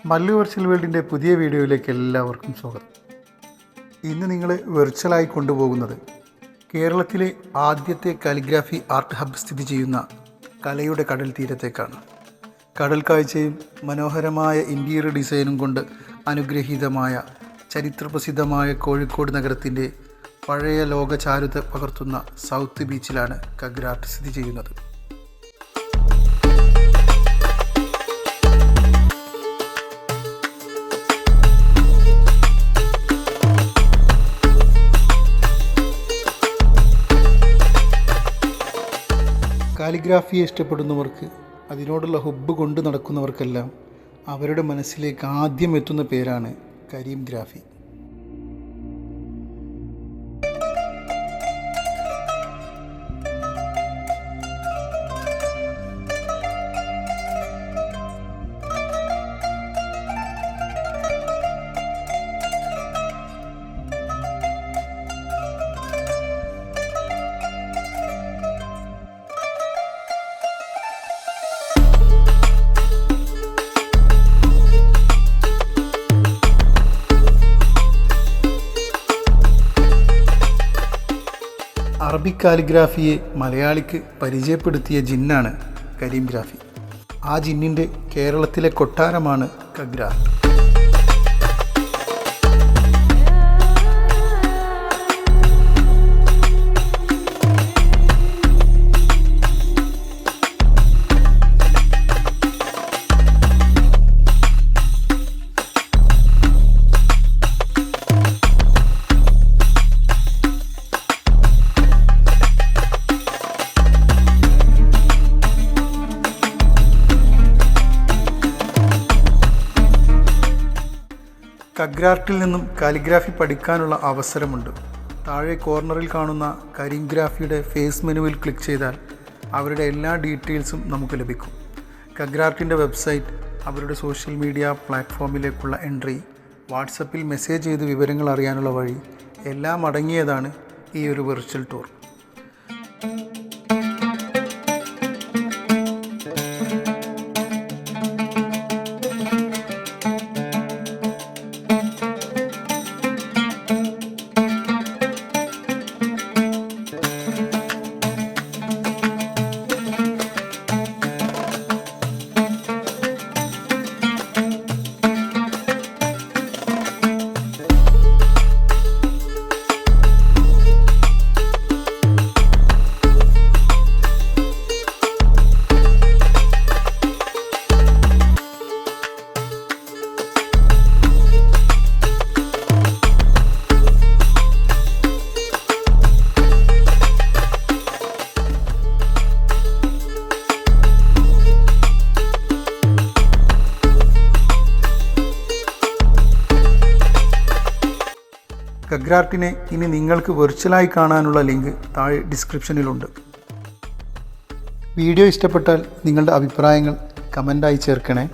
Mallu virtual വേൾഡിൻ്റെ പുതിയ വീഡിയോയിലേക്ക് എല്ലാവർക്കും സ്വാഗതം. ഇന്ന് നിങ്ങളെ വെർച്വലായി കൊണ്ടുപോകുന്നത് കേരളത്തിലെ ആദ്യത്തെ കാലിഗ്രാഫി ആർട്ട് ഹബ് സ്ഥിതി ചെയ്യുന്ന കലയുടെ കടൽ തീരത്തേക്കാണ്. കടൽ കാഴ്ചയും മനോഹരമായ ഇൻറ്റീരിയർ ഡിസൈനും കൊണ്ട് അനുഗ്രഹീതമായ ചരിത്രപ്രസിദ്ധമായ കോഴിക്കോട് നഗരത്തിൻ്റെ പഴയ ലോക ചാരുത പകർത്തുന്ന സൗത്ത് ബീച്ചിലാണ് കഗ്രാർട്ട് സ്ഥിതി ചെയ്യുന്നത്. കാലിഗ്രാഫിയെ ഇഷ്ടപ്പെടുന്നവർക്ക്, അതിനോടുള്ള ഹുബ്ബ് കൊണ്ട് നടക്കുന്നവർക്കെല്ലാം അവരുടെ മനസ്സിലേക്ക് ആദ്യം എത്തുന്ന പേരാണ് കരീം ഗ്രാഫി. അറബിക് കാലിഗ്രാഫിയെ മലയാളിക്ക് പരിചയപ്പെടുത്തിയ ജിന്നാണ് കരീം ഗ്രാഫി. ആ ജിന്നിൻ്റെ കേരളത്തിലെ കൊട്ടാരമാണ് കഗ്രാർട്ട്. കഗ്രാർട്ടിൽ നിന്നും കാലിഗ്രാഫി പഠിക്കാനുള്ള അവസരമുണ്ട്. താഴെ കോർണറിൽ കാണുന്ന കരീം ഗ്രാഫിയുടെ ഫേസ് മെനുവിൽ ക്ലിക്ക് ചെയ്താൽ അവരുടെ എല്ലാ ഡീറ്റെയിൽസും നമുക്ക് ലഭിക്കും. കഗ്രാർട്ടിൻ്റെ വെബ്സൈറ്റ്, അവരുടെ സോഷ്യൽ മീഡിയ പ്ലാറ്റ്ഫോമിലേക്കുള്ള എൻട്രി, വാട്സപ്പിൽ മെസ്സേജ് ചെയ്ത് വിവരങ്ങൾ അറിയാനുള്ള വഴി എല്ലാം അടങ്ങിയതാണ് ഈ ഒരു വെർച്വൽ ടൂർ. കഗ്രാർട്ടിനെ ഇനി നിങ്ങൾക്ക് വെർച്വലായി കാണാനുള്ള ലിങ്ക് താഴെ ഡിസ്ക്രിപ്ഷനിലുണ്ട്. വീഡിയോ ഇഷ്ടപ്പെട്ടാൽ നിങ്ങളുടെ അഭിപ്രായങ്ങൾ കമൻ്റായി ചേർക്കണേ.